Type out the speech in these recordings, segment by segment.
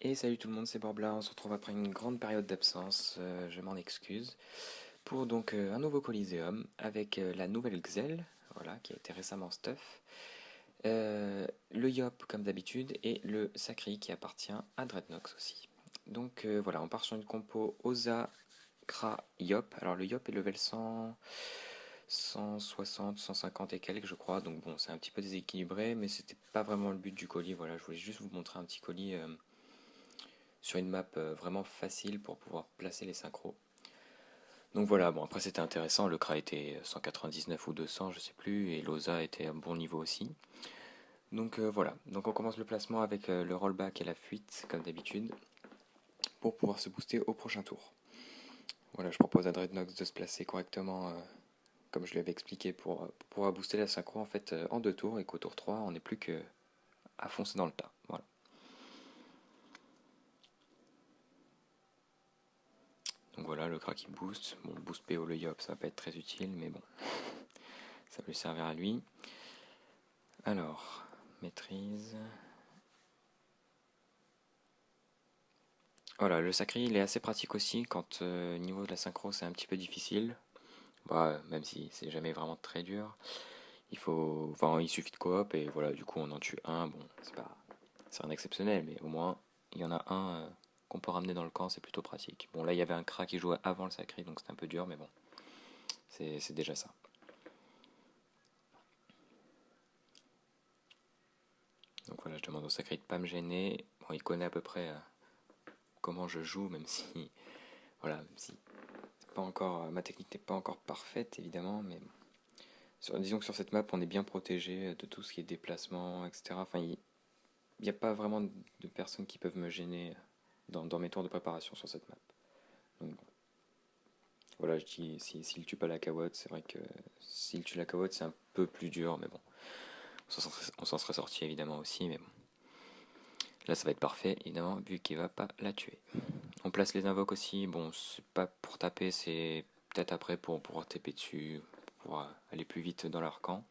Et salut tout le monde, c'est Borbla, on se retrouve après une grande période d'absence, je m'en excuse, pour donc un nouveau Coliseum avec la nouvelle Xel, voilà, qui a été récemment stuff, le Yop comme d'habitude, et le Sacri qui appartient à Dreadnoks aussi. Donc voilà, on part sur une compo Oza, Kra, Yop. Alors le Yop est level 100, 160, 150 et quelques je crois, donc bon c'est un petit peu déséquilibré, mais c'était pas vraiment le but du colis, voilà, je voulais juste vous montrer un petit colis sur une map vraiment facile pour pouvoir placer les synchros. Donc voilà, bon après c'était intéressant, le Kra était 199 ou 200, je sais plus, et l'Oza était à bon niveau aussi. Donc voilà, donc on commence le placement avec le rollback et la fuite, comme d'habitude, pour pouvoir se booster au prochain tour. Voilà, je propose à Dreadnoks de se placer correctement, comme je l'avais expliqué, pour pouvoir booster la synchro en fait en deux tours, et qu'au tour 3, on n'est plus que à foncer dans le tas. Voilà. Donc voilà, le Kra qui boost. Bon, boost PO le Yop, ça va pas être très utile, mais bon, ça va lui servir à lui. Alors, maîtrise. Voilà, le sacré il est assez pratique aussi quand au niveau de la synchro c'est un petit peu difficile. Bah, même si c'est jamais vraiment très dur. Enfin, il suffit de coop et voilà, du coup on en tue un. Bon, c'est rien d'exceptionnel, mais au moins il y en a un qu'on peut ramener dans le camp, c'est plutôt pratique. Bon, là il y avait un Kra qui jouait avant le sacré, donc c'était un peu dur, mais bon, c'est déjà ça. Donc voilà, je demande au sacré de pas me gêner. Bon, il connaît à peu près comment je joue, même si, voilà, même si pas encore, ma technique n'est pas encore parfaite évidemment, mais disons que sur cette map on est bien protégé de tout ce qui est déplacement, etc. Enfin, il n'y a pas vraiment de personnes qui peuvent me gêner dans mes tours de préparation sur cette map. Donc bon, voilà, je dis, s'il tue pas la Kawotte, c'est vrai que s'il tue la Kawotte c'est un peu plus dur, mais bon, on s'en serait sorti évidemment aussi, mais bon. Là ça va être parfait évidemment, vu qu'il va pas la tuer. On place les invoques aussi, bon, c'est pas pour taper, c'est peut-être après pour pouvoir TP dessus, pour aller plus vite dans leur camp.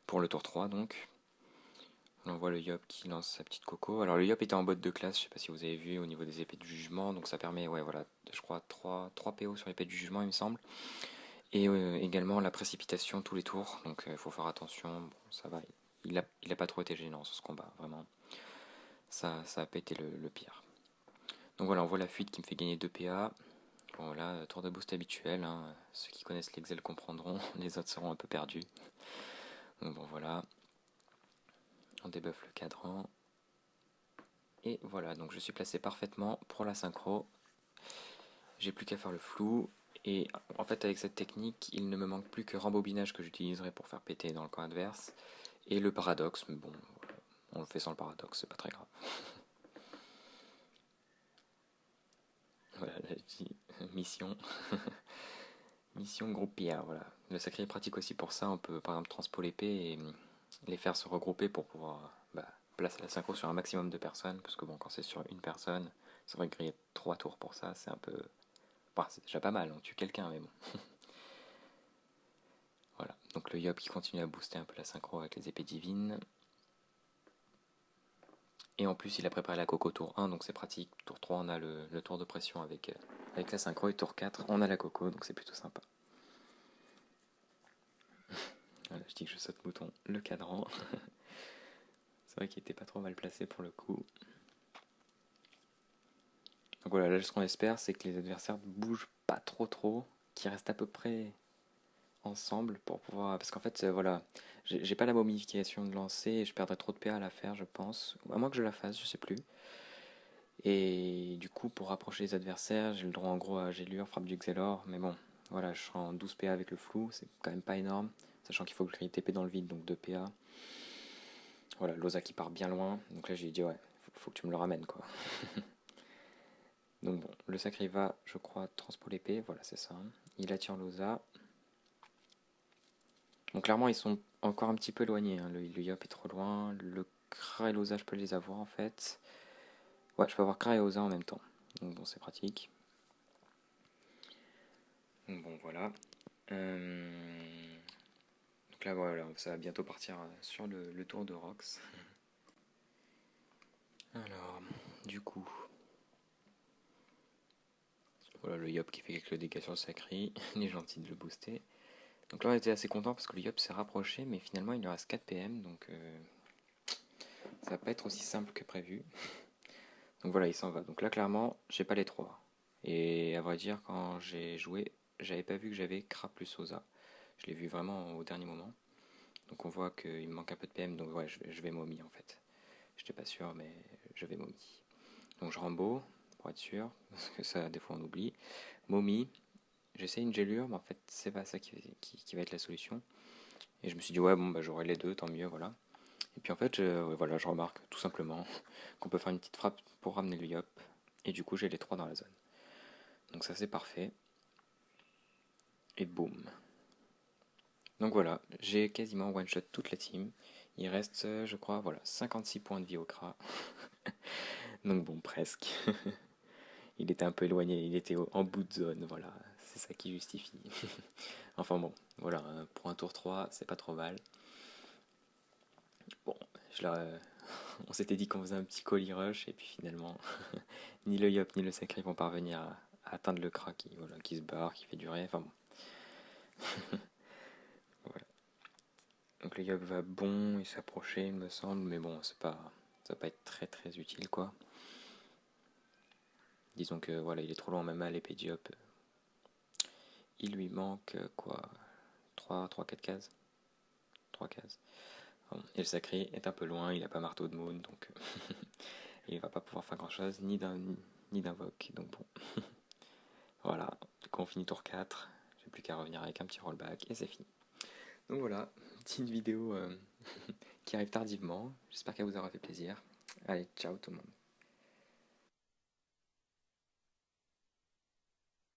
Pour le tour 3 donc. On voit le Yop qui lance sa petite coco. Alors le Yop était en bot de classe, je sais pas si vous avez vu au niveau des épées du jugement, donc ça permet, ouais voilà, je crois 3 PO sur l'épée du jugement il me semble. Et également la précipitation tous les tours, donc il faut faire attention, bon ça va, il a pas trop été gênant sur ce combat, vraiment. Ça a pas été le pire. Donc voilà, on voit la fuite qui me fait gagner 2 PA. Bon là, tour de boost habituel, hein. Ceux qui connaissent l'Excel comprendront, les autres seront un peu perdus. Donc bon voilà, on débuffe le cadran. Et voilà, donc je suis placé parfaitement pour la synchro. J'ai plus qu'à faire le flou. Et en fait, avec cette technique, il ne me manque plus que rembobinage que j'utiliserai pour faire péter dans le camp adverse. Et le paradoxe, mais bon, on le fait sans le paradoxe, c'est pas très grave. Voilà, là, je dis mission. Mission groupe PR, voilà. Le sacré est pratique aussi pour ça. On peut par exemple transpo l'épée et les faire se regrouper pour pouvoir placer la synchro sur un maximum de personnes. Parce que bon, quand c'est sur une personne, c'est vrai que griller 3 tours pour ça, c'est un peu. Bon, c'est déjà pas mal, on tue quelqu'un, mais bon. Voilà, donc le Yop qui continue à booster un peu la synchro avec les épées divines. Et en plus, il a préparé la coco tour 1, donc c'est pratique. Tour 3, on a le tour de pression avec la synchro. Et tour 4, on a la coco, donc c'est plutôt sympa. Voilà, je dis que je saute mouton le cadran. C'est vrai qu'il était pas trop mal placé pour le coup. Donc voilà, là ce qu'on espère, c'est que les adversaires ne bougent pas trop, qu'ils restent à peu près ensemble pour pouvoir. Parce qu'en fait, voilà, j'ai pas la momification de lancer et je perdrais trop de PA à la faire, je pense. À moins que je la fasse, je sais plus. Et du coup, pour rapprocher les adversaires, j'ai le droit en gros à Gélure, frappe du Xelor. Mais bon, voilà, je serai en 12 PA avec le flou, c'est quand même pas énorme. Sachant qu'il faut que je crée TP dans le vide, donc 2 PA. Voilà, Loza qui part bien loin. Donc là, j'ai dit, ouais, faut que tu me le ramènes, quoi. Donc bon, le sacré va, je crois, transpo l'épée, voilà, c'est ça. Il attire Loza. Donc clairement, ils sont encore un petit peu éloignés, hein. Le Yop est trop loin. Le Kra et Loza, je peux les avoir en fait. Ouais, je peux avoir Kra et Oza en même temps. Donc bon, c'est pratique. Donc bon, voilà. Donc là, voilà, ça va bientôt partir sur le tour de Rox. Alors, du coup. Voilà le Yop qui fait quelques dégâts sur le Sacri, il est gentil de le booster. Donc là on était assez content parce que le Yop s'est rapproché, mais finalement il lui reste 4 PM, donc ça va pas être aussi simple que prévu. Donc voilà, il s'en va. Donc là clairement, j'ai pas les 3. Et à vrai dire, quand j'ai joué, j'avais pas vu que j'avais Kra plus Osa. Je l'ai vu vraiment au dernier moment. Donc on voit qu'il me manque un peu de PM, donc ouais, je vais Momie en fait. J'étais pas sûr, mais je vais Momie. Donc je Rambo, pour être sûr, parce que ça, des fois on oublie. Momie, j'essaie une gélure, mais en fait c'est pas ça qui va être la solution. Et je me suis dit, ouais, bon, bah j'aurai les deux, tant mieux, voilà. Et puis en fait, voilà, je remarque tout simplement qu'on peut faire une petite frappe pour ramener le Yop. Et du coup, j'ai les 3 dans la zone. Donc ça, c'est parfait. Et boum. Donc voilà, j'ai quasiment one-shot toute la team. Il reste, je crois, voilà, 56 points de vie au Kra. Donc bon, presque. Il était un peu éloigné, il était en bout de zone, voilà. C'est ça qui justifie. Enfin bon, voilà, pour un tour 3, c'est pas trop mal. Bon, on s'était dit qu'on faisait un petit colis rush, et puis finalement, ni le Yop ni le Sacré vont parvenir à atteindre le Kra qui se barre, qui fait durer. Enfin bon. Voilà. Donc le Yop va bon, il s'approchait, il me semble, mais bon, ça va pas être très très utile quoi. Disons que voilà, il est trop loin même à l'épée Diop. Il lui manque quoi 4 cases 3 cases. Bon. Et le Sacré est un peu loin, il a pas marteau de moon, donc il va pas pouvoir faire grand chose, ni d'invoque, donc bon. Voilà, quand on finit tour 4, j'ai plus qu'à revenir avec un petit rollback et c'est fini. Donc voilà, petite vidéo qui arrive tardivement, j'espère qu'elle vous aura fait plaisir. Allez, ciao tout le monde.